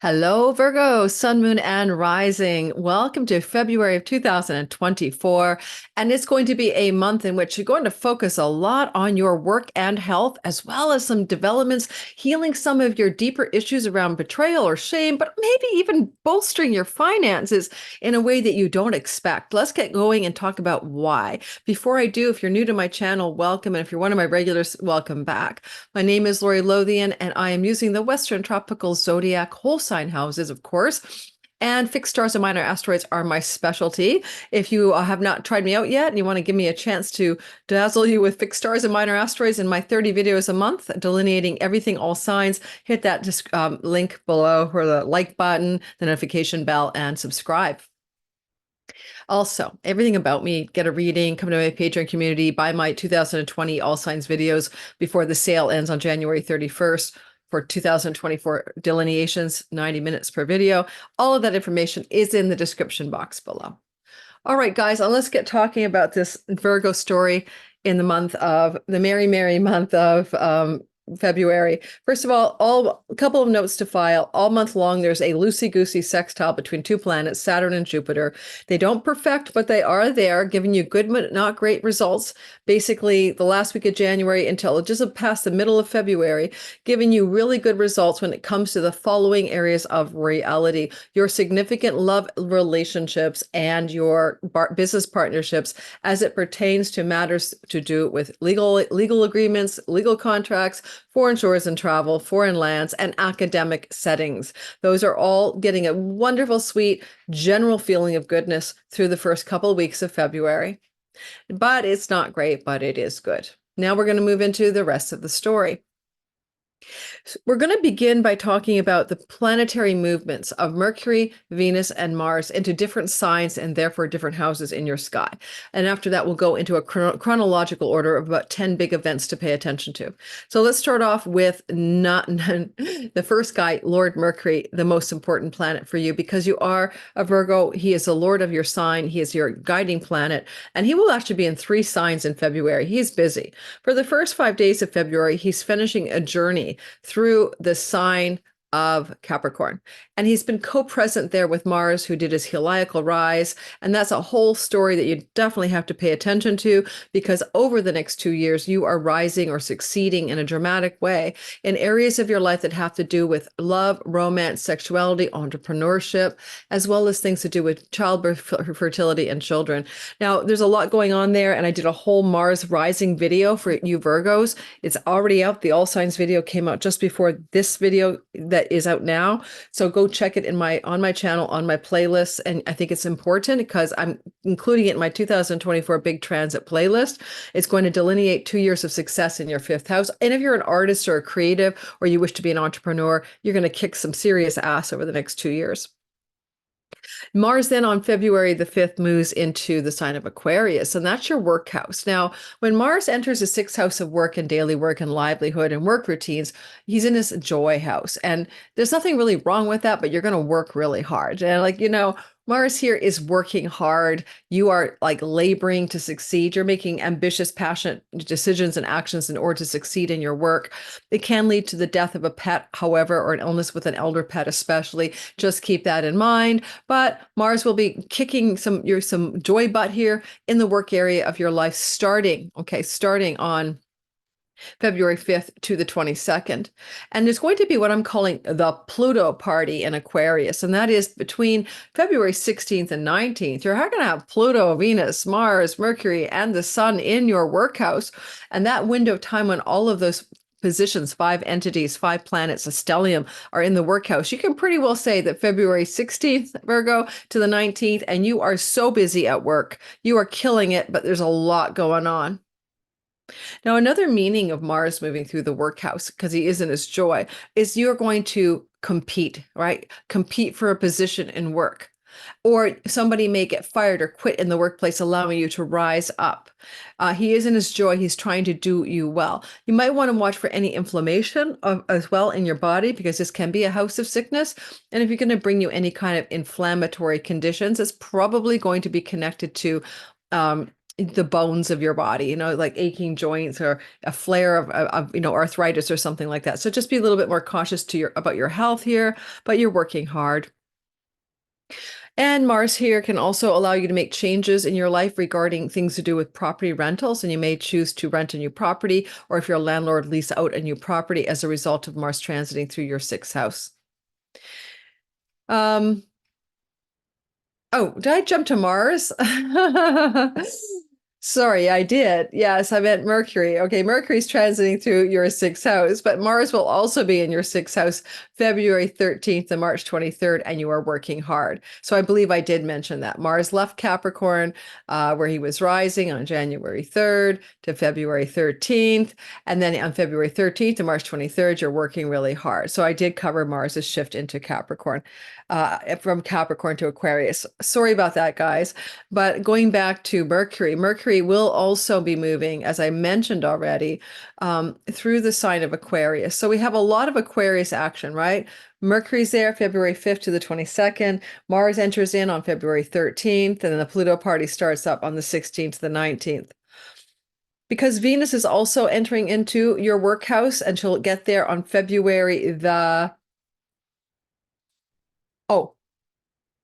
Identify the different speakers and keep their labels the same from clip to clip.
Speaker 1: Hello, Virgo, Sun, Moon, and Rising. Welcome to February of 2024. And it's going to be a month in which you're going to focus a lot on your work and health, as well as some developments, healing some of your deeper issues around betrayal or shame, but maybe even bolstering your finances in a way that you don't expect. Let's get going and talk about why. Before I do, if you're new to my channel, welcome. And if you're one of my regulars, welcome back. My name is Lori Lothian, and I am using the Western Tropical Zodiac whole sign houses, of course. And fixed stars and minor asteroids are my specialty. If you have not tried me out yet and you want to give me a chance to dazzle you with fixed stars and minor asteroids in my 30 videos a month, delineating everything, all signs, hit that link below or the like button, the notification bell, and subscribe. Also, everything about me, get a reading, come to my Patreon community, buy my 2020 All Signs videos before the sale ends on January 31st for 2024 delineations, 90 minutes per video. All of that information is in the description box below. All right, guys, let's get talking about this Virgo story in the month of the merry month of February. First of all, a couple of notes to file. All month long, there's a loosey-goosey sextile between two planets, Saturn and Jupiter. They don't perfect, but they are there, giving you good but not great results. Basically, the last week of January until just past the middle of February, giving you really good results when it comes to the following areas of reality: your significant love relationships and your business partnerships as it pertains to matters to do with legal agreements, legal contracts, foreign shores and travel, foreign lands, and academic settings. Those are all getting a wonderful, sweet, general feeling of goodness through the first couple of weeks of February. But it's not great, but it is good. Now we're going to move into the rest of the story. We're going to begin by talking about the planetary movements of Mercury, Venus, and Mars into different signs and therefore different houses in your sky. And after that, we'll go into a chronological order of about 10 big events to pay attention to. So let's start off with the first guy, Lord Mercury, the most important planet for you because you are a Virgo. He is the Lord of your sign. He is your guiding planet, and he will actually be in 3 signs in February. He's busy. For the first 5 days of February, he's finishing a journey through the sign of Capricorn. And he's been co-present there with Mars, who did his heliacal rise. And that's a whole story that you definitely have to pay attention to, because over the next 2 years, you are rising or succeeding in a dramatic way in areas of your life that have to do with love, romance, sexuality, entrepreneurship, as well as things to do with childbirth, fertility, and children. Now, there's a lot going on there, and I did a whole Mars rising video for you Virgos. It's already out. The All Signs video came out just before this video that is out now. So go check it on my channel, on my playlist. And I think it's important because I'm including it in my 2024 Big Transit playlist. It's going to delineate 2 years of success in your 5th house. And if you're an artist or a creative, or you wish to be an entrepreneur, you're going to kick some serious ass over the next 2 years. Mars then on February the 5th moves into the sign of Aquarius, and that's your work house. Now, when Mars enters the 6th house of work and daily work and livelihood and work routines, he's in his joy house. And there's nothing really wrong with that, but you're going to work really hard. And Mars here is working hard. You are like laboring to succeed. You're making ambitious, passionate decisions and actions in order to succeed in your work. It can lead to the death of a pet, however, or an illness with an elder pet especially. Just keep that in mind. But Mars will be kicking some joy butt here in the work area of your life starting on February 5th to the 22nd. And there's going to be what I'm calling the Pluto party in Aquarius. And that is between February 16th and 19th. You're going to have Pluto, Venus, Mars, Mercury, and the Sun in your work house. And that window of time when all of those positions, 5 entities, 5 planets, a stellium, are in the work house, you can pretty well say that February 16th, Virgo, to the 19th, and you are so busy at work. You are killing it, but there's a lot going on. Now, another meaning of Mars moving through the work house, because he is in his joy, is you're going to compete, right? Compete for a position in work. Or somebody may get fired or quit in the workplace, allowing you to rise up. He is in his joy. He's trying to do you well. You might want to watch for any inflammation as well in your body, because this can be a house of sickness. And if you're going to bring you any kind of inflammatory conditions, it's probably going to be connected to the bones of your body, like aching joints or a flare of arthritis or something like that. So just be a little bit more cautious about your health here, but you're working hard. And Mars here can also allow you to make changes in your life regarding things to do with property rentals. And you may choose to rent a new property, or if you're a landlord, lease out a new property as a result of Mars transiting through your sixth house. Oh, did I jump to Mars? Sorry, I did. Yes, I meant Mercury. Okay, Mercury's transiting through your sixth house, but Mars will also be in your sixth house February 13th to March 23rd, and you are working hard. So I believe I did mention that. Mars left Capricorn, where he was rising on January 3rd to February 13th. And then on February 13th to March 23rd, you're working really hard. So I did cover Mars's shift into Capricorn, from Capricorn to Aquarius. Sorry about that, guys. But going back to Mercury will also be moving, as I mentioned already, through the sign of Aquarius. So we have a lot of Aquarius action, right? Mercury's there February 5th to the 22nd. Mars enters in on February 13th, and then the Pluto party starts up on the 16th to the 19th. Because Venus is also entering into your work house, and she'll get there on February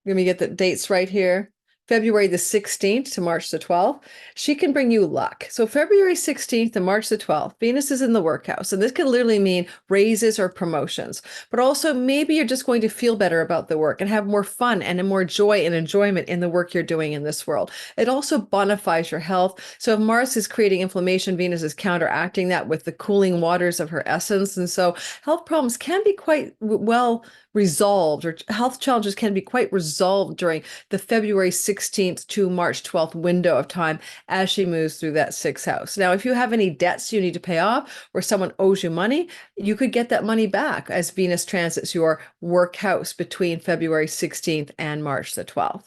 Speaker 1: let me get the dates right here. February the 16th to March the 12th, she can bring you luck. So February 16th to March the 12th, Venus is in the workhouse. And this can literally mean raises or promotions. But also maybe you're just going to feel better about the work and have more fun and more joy and enjoyment in the work you're doing in this world. It also bonifies your health. So if Mars is creating inflammation, Venus is counteracting that with the cooling waters of her essence. And so health problems can be quite well resolved, or health challenges can be quite resolved during the February 16th to March 12th window of time as she moves through that sixth house. Now, if you have any debts you need to pay off or someone owes you money, you could get that money back as Venus transits your work house between February 16th and March the 12th.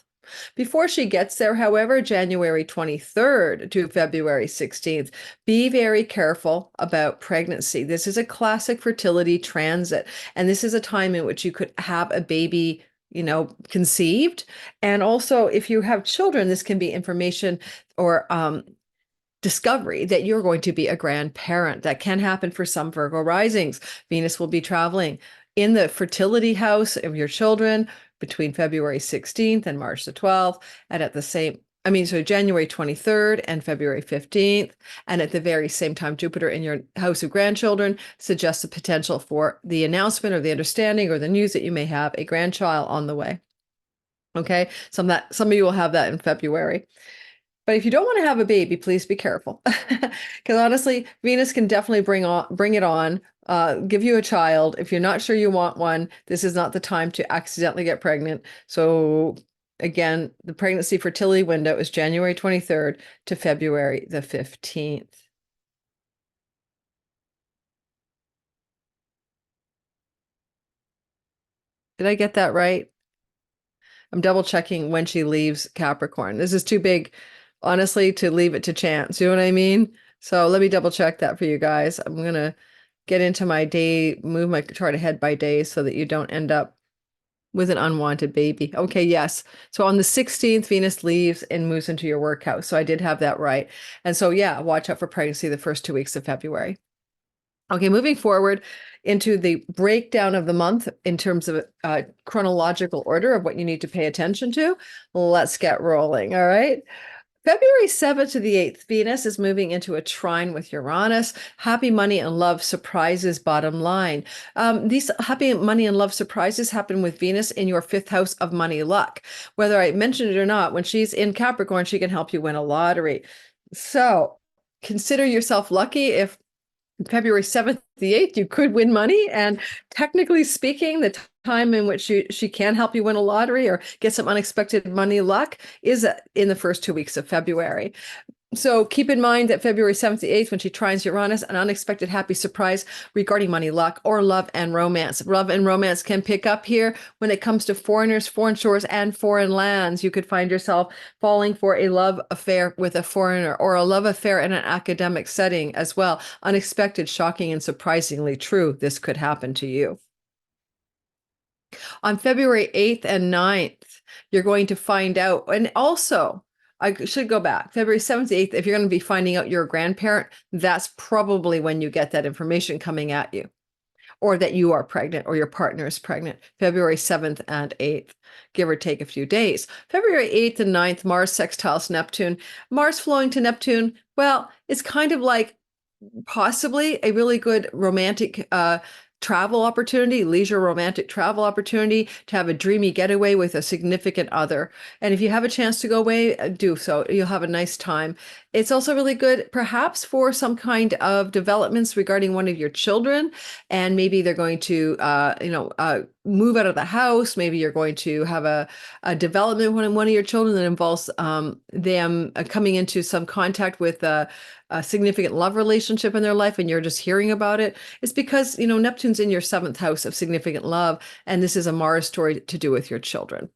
Speaker 1: Before she gets there, however, January 23rd to February 16th, be very careful about pregnancy. This is a classic fertility transit, and this is a time in which you could have a baby, conceived. And also, if you have children, this can be information or discovery that you're going to be a grandparent. That can happen for some Virgo risings. Venus will be traveling in the fertility house of your children between February 16th and March the 12th, and so January 23rd and February 15th. And at the very same time, Jupiter in your house of grandchildren suggests the potential for the announcement or the understanding or the news that you may have a grandchild on the way. Okay, some of you will have that in February. But if you don't want to have a baby, please be careful. Because honestly, Venus can definitely bring it on, give you a child. If you're not sure you want one, this is not the time to accidentally get pregnant. So again, the pregnancy fertility window is January 23rd to February the 15th. Did I get that right? I'm double checking when she leaves Capricorn. This is too big, honestly, to leave it to chance. You know what I mean? So let me double check that for you guys. I'm going to get into my day, move my chart ahead by day so that you don't end up with an unwanted baby. Okay, yes. So on the 16th, Venus leaves and moves into your work house. So I did have that right. And so, yeah, watch out for pregnancy the first 2 weeks of February. Okay, moving forward into the breakdown of the month in terms of chronological order of what you need to pay attention to. Let's get rolling, all right? February 7th to the 8th, Venus is moving into a trine with Uranus. Happy money and love surprises, bottom line. These happy money and love surprises happen with Venus in your fifth house of money luck. Whether I mentioned it or not, when she's in Capricorn, she can help you win a lottery. So consider yourself lucky if February 7th, the 8th, you could win money. And technically speaking, the time in which she can help you win a lottery or get some unexpected money luck is in the first 2 weeks of February. So keep in mind that February 7th to 8th, when she trines Uranus, an unexpected happy surprise regarding money luck or love and romance. Love and romance can pick up here when it comes to foreigners, foreign shores, and foreign lands. You could find yourself falling for a love affair with a foreigner or a love affair in an academic setting as well. Unexpected, shocking, and surprisingly true. This could happen to you. On February 8th and 9th, you're going to find out, and also I should go back. February 7th, 8th, if you're going to be finding out you're a grandparent, that's probably when you get that information coming at you, or that you are pregnant or your partner is pregnant. February 7th and 8th, give or take a few days. February 8th and 9th, Mars sextiles Neptune. Mars flowing to Neptune, well, it's kind of like possibly a really good romantic travel opportunity, leisure romantic travel opportunity, to have a dreamy getaway with a significant other. And if you have a chance to go away, do so. You'll have a nice time. It's also really good perhaps for some kind of developments regarding one of your children, and maybe they're going to move out of the house. Maybe you're going to have a development when one of your children that involves them coming into some contact with a significant love relationship in their life, and you're just hearing about it. It's because, Neptune's in your 7th house of significant love, and this is a Mars story to do with your children.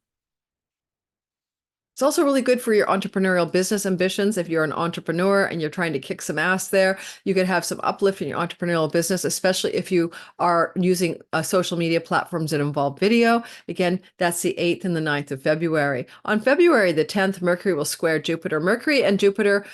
Speaker 1: It's also really good for your entrepreneurial business ambitions. If you're an entrepreneur and you're trying to kick some ass there, you could have some uplift in your entrepreneurial business, especially if you are using social media platforms that involve video. Again, that's the 8th and the 9th of February. On February the 10th, Mercury will square Jupiter. Mercury and Jupiter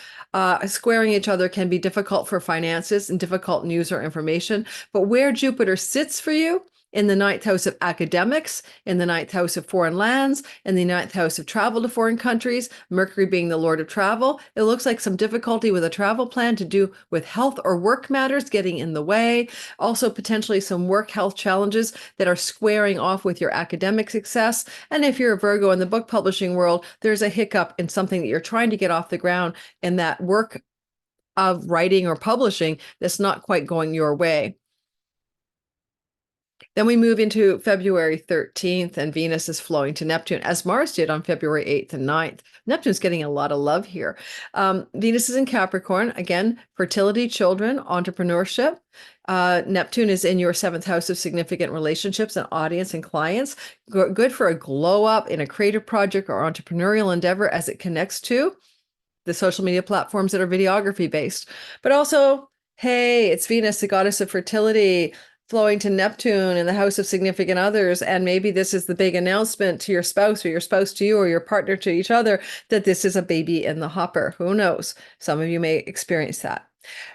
Speaker 1: squaring each other can be difficult for finances and difficult news or information. But where Jupiter sits for you, in the 9th house of academics, in the 9th house of foreign lands, in the 9th house of travel to foreign countries, Mercury being the lord of travel, it looks like some difficulty with a travel plan to do with health or work matters getting in the way. Also, potentially some work health challenges that are squaring off with your academic success. And if you're a Virgo in the book publishing world, there's a hiccup in something that you're trying to get off the ground, in that work of writing or publishing that's not quite going your way. Then we move into February 13th, and Venus is flowing to Neptune, as Mars did on February 8th and 9th. Neptune's getting a lot of love here. Venus is in Capricorn, again, fertility, children, entrepreneurship. Neptune is in your 7th house of significant relationships and audience and clients. Good for a glow up in a creative project or entrepreneurial endeavor as it connects to the social media platforms that are videography based. But also, hey, it's Venus, the goddess of fertility, flowing to Neptune in the house of significant others. And maybe this is the big announcement to your spouse, or your spouse to you, or your partner to each other, that this is a baby in the hopper. Who knows? Some of you may experience that.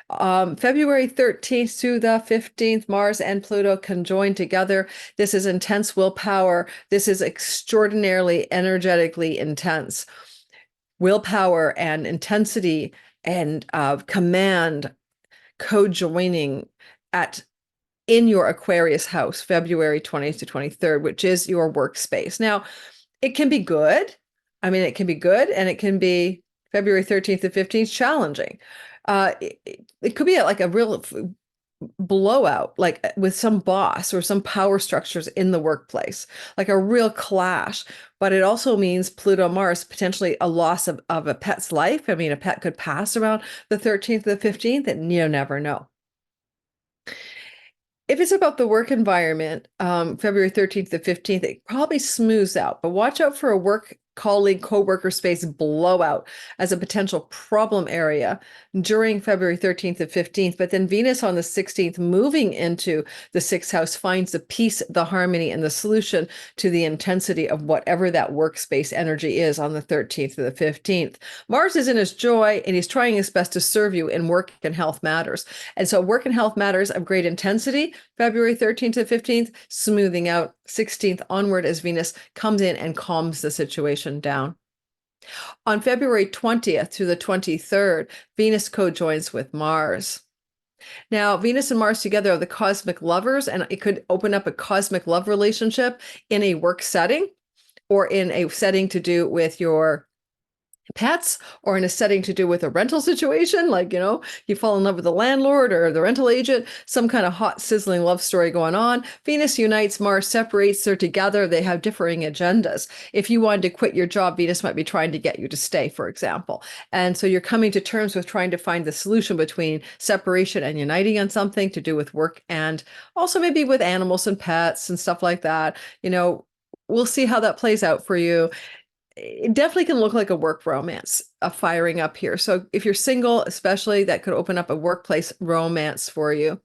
Speaker 1: February 13th through the 15th, Mars and Pluto conjoin together. This is intense willpower. This is extraordinarily energetically intense. Willpower and intensity and command co-joining in your Aquarius house, February 20th to 23rd, which is your workspace. Now, it can be good. I mean, it can be good, and it can be February 13th to 15th challenging. It could be like a real blowout, like with some boss or some power structures in the workplace, like a real clash. But it also means Pluto Mars, potentially a loss of a pet's life. I mean, a pet could pass around the 13th to the 15th, and you never know. If it's about the work environment, February 13th to 15th, it probably smooths out, but watch out for a work colleague, co-worker space blowout as a potential problem area during February 13th to 15th. But then Venus on the 16th, moving into the 6th house, finds the peace, the harmony, and the solution to the intensity of whatever that workspace energy is on the 13th to the 15th. Mars is in his joy, and he's trying his best to serve you in work and health matters. And so work and health matters of great intensity, February 13th to 15th, smoothing out 16th onward as Venus comes in and calms the situation down. On February 20th to the 23rd, Venus co-joins with Mars. Now, Venus and Mars together are the cosmic lovers, and it could open up a cosmic love relationship in a work setting, or in a setting to do with your pets, or in a setting to do with a rental situation, like, you fall in love with the landlord or the rental agent, some kind of hot, sizzling love story going on. Venus unites, Mars separates, they're together, they have differing agendas. If you wanted to quit your job, Venus might be trying to get you to stay, for example. And so you're coming to terms with trying to find the solution between separation and uniting on something to do with work, and also maybe with animals and pets and stuff like that. We'll see how that plays out for you. It definitely can look like a work romance, a firing up here. So if you're single, especially, that could open up a workplace romance for you.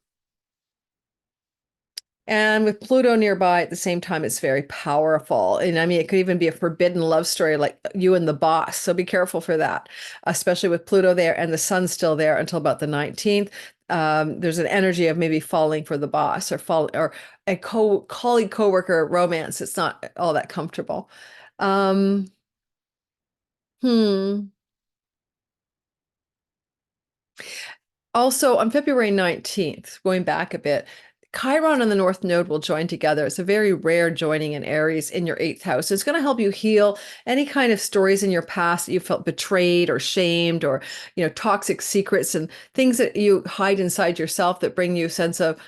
Speaker 1: And with Pluto nearby at the same time, it's very powerful. And I mean, it could even be a forbidden love story like you and the boss. So be careful for that, especially with Pluto there and the sun's still there until about the 19th. There's an energy of maybe falling for the boss or a colleague, coworker romance. It's not all that comfortable. Um, hmm. Also, on February 19th, going back a bit, Chiron and the North Node will join together. It's a very rare joining in Aries in your eighth house. It's going to help you heal any kind of stories in your past that you felt betrayed or shamed or, toxic secrets and things that you hide inside yourself that bring you a sense of,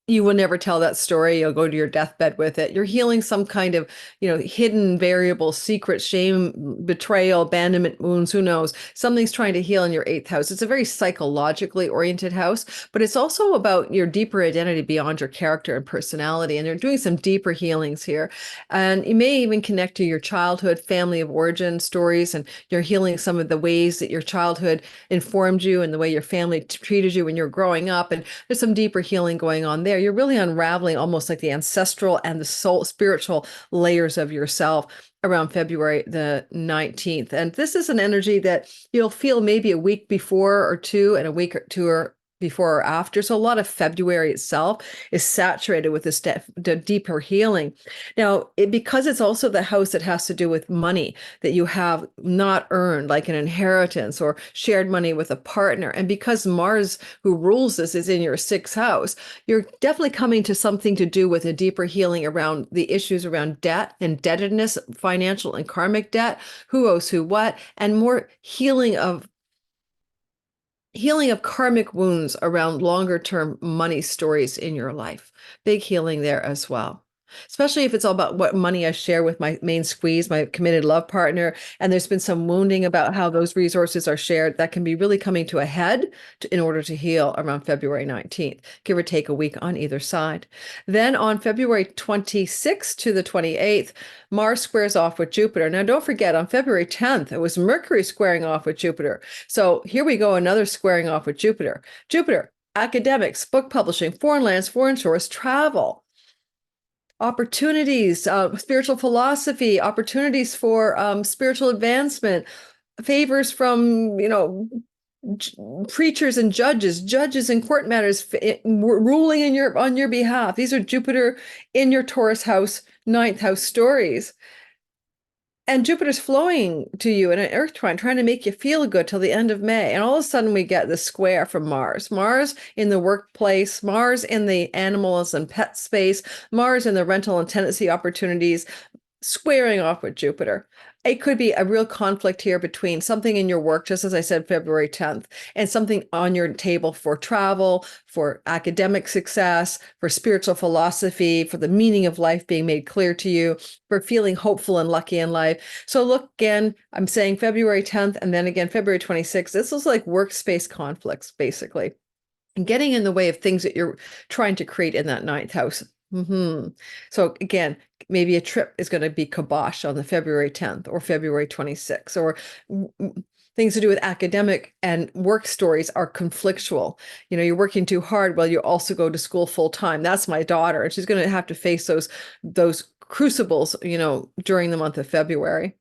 Speaker 1: you will never tell that story. You'll go to your deathbed with it. You're healing some kind of, hidden variable, secret, shame, betrayal, abandonment wounds. Who knows? Something's trying to heal in your eighth house. It's a very psychologically oriented house, but it's also about your deeper identity beyond your character and personality. And they're doing some deeper healings here. And you may even connect to your childhood, family of origin stories, and you're healing some of the ways that your childhood informed you and the way your family treated you when you were growing up. And there's some deeper healing going on there. You're really unraveling almost like the ancestral and the soul spiritual layers of yourself around February the 19th. And this is an energy that you'll feel maybe a week before or two and a week or two or before or after. So a lot of February itself is saturated with this deeper healing. Now, because it's also the house that has to do with money that you have not earned, like an inheritance or shared money with a partner. And because Mars, who rules this, is in your sixth house, you're definitely coming to something to do with a deeper healing around the issues around debt, indebtedness, financial and karmic debt, who owes who what, and more healing of karmic wounds around longer term money stories in your life. Big healing there as well. Especially if it's all about what money I share with my main squeeze, my committed love partner, and there's been some wounding about how those resources are shared, that can be really coming to a head in order to heal around February 19th, give or take a week on either side. Then on February 26th to the 28th, Mars squares off with Jupiter. Now, don't forget, on February 10th, it was Mercury squaring off with Jupiter. So here we go, another squaring off with Jupiter. Jupiter, academics, book publishing, foreign lands, foreign shores, travel, opportunities, spiritual philosophy, opportunities for spiritual advancement, favors from, preachers and judges in court matters ruling on your behalf. These are Jupiter in your Taurus house, ninth house stories. And Jupiter's flowing to you in an Earth trine, trying to make you feel good till the end of May. And all of a sudden we get the square from Mars. Mars in the workplace, Mars in the animals and pet space, Mars in the rental and tenancy opportunities, squaring off with Jupiter. It could be a real conflict here between something in your work, just as I said, February 10th, and something on your table for travel, for academic success, for spiritual philosophy, for the meaning of life being made clear to you, for feeling hopeful and lucky in life. So look, again, I'm saying February 10th and then again February 26th. This is like workspace conflicts, basically, and getting in the way of things that you're trying to create in that ninth house. So again, maybe a trip is going to be kibosh on the February 10th or February 26th, or things to do with academic and work stories are conflictual. You're working too hard while you also go to school full time. That's my daughter, and she's going to have to face those crucibles, during the month of February.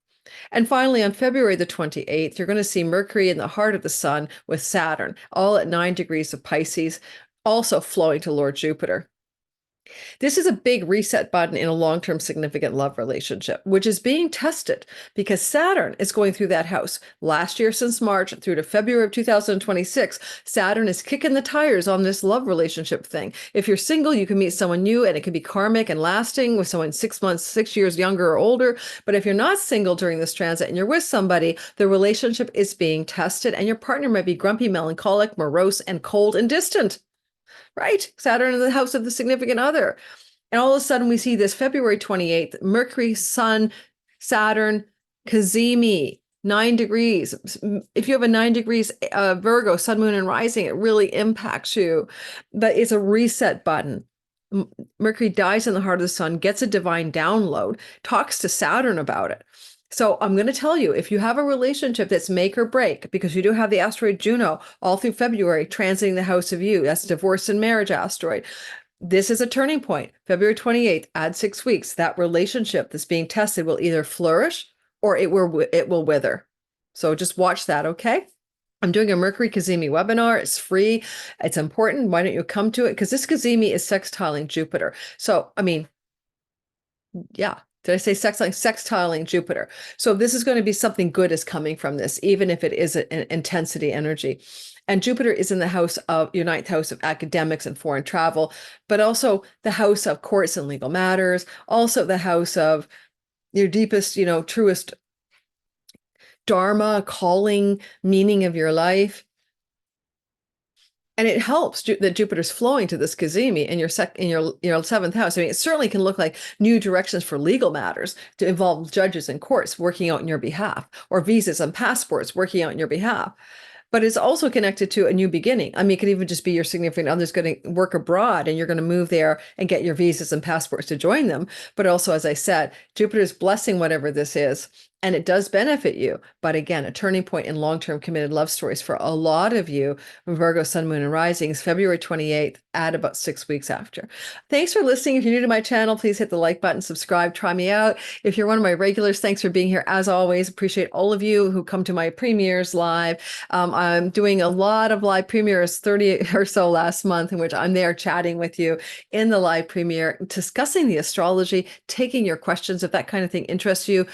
Speaker 1: And finally, on February the 28th, you're going to see Mercury in the heart of the sun with Saturn, all at 9 degrees of Pisces, also flowing to Lord Jupiter. This is a big reset button in a long-term significant love relationship, which is being tested because Saturn is going through that house. Last year, since March through to February of 2026, Saturn is kicking the tires on this love relationship thing. If you're single, you can meet someone new and it can be karmic and lasting with someone 6 months, 6 years younger or older. But if you're not single during this transit and you're with somebody, the relationship is being tested and your partner might be grumpy, melancholic, morose, and cold and distant. Right? Saturn in the house of the significant other. And all of a sudden we see this February 28th, Mercury, Sun, Saturn, Cazimi, 9 degrees. If you have a 9 degrees Virgo, Sun, Moon, and Rising, it really impacts you. But it's a reset button. Mercury dies in the heart of the sun, gets a divine download, talks to Saturn about it. So I'm going to tell you, if you have a relationship that's make or break, because you do have the asteroid Juno all through February transiting the house of you, that's divorce and marriage asteroid. This is a turning point. February 28th, add 6 weeks. That relationship that's being tested will either flourish or it will wither. So just watch that, okay? I'm doing a Mercury Cazimi webinar. It's free. It's important. Why don't you come to it? Because this Cazimi is sextiling Jupiter. So, I mean, yeah. Did I say sextiling? Sextiling Jupiter. So this is going to be something good is coming from this, even if it is an intensity energy. And Jupiter is in the house of your ninth house of academics and foreign travel, but also the house of courts and legal matters, also the house of your deepest, truest dharma, calling, meaning of your life. And it helps that Jupiter's flowing to this Cazimi in your seventh house. I mean, it certainly can look like new directions for legal matters to involve judges and courts working out on your behalf, or visas and passports working out on your behalf. But it's also connected to a new beginning. I mean, it could even just be your significant other's going to work abroad and you're going to move there and get your visas and passports to join them. But also, as I said, Jupiter's blessing whatever this is, and it does benefit you. But again, a turning point in long-term committed love stories for a lot of you, Virgo, Sun, Moon, and Rising is February 28th at about 6 weeks after. Thanks for listening. If you're new to my channel, please hit the like button, subscribe, try me out. If you're one of my regulars, thanks for being here. As always, appreciate all of you who come to my premieres live. I'm doing a lot of live premieres, 30 or so last month, in which I'm there chatting with you in the live premiere, discussing the astrology, taking your questions. If that kind of thing interests you,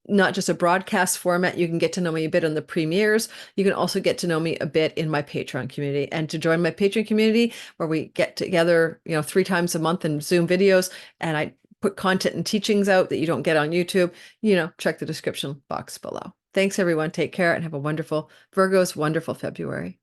Speaker 1: not just a broadcast format, you can get to know me a bit on the premieres. You can also get to know me a bit in my Patreon community. And to join my Patreon community, where we get together, 3 times a month in Zoom videos, and I put content and teachings out that you don't get on YouTube, check the description box below. Thanks, everyone. Take care and have a wonderful Virgo's wonderful February.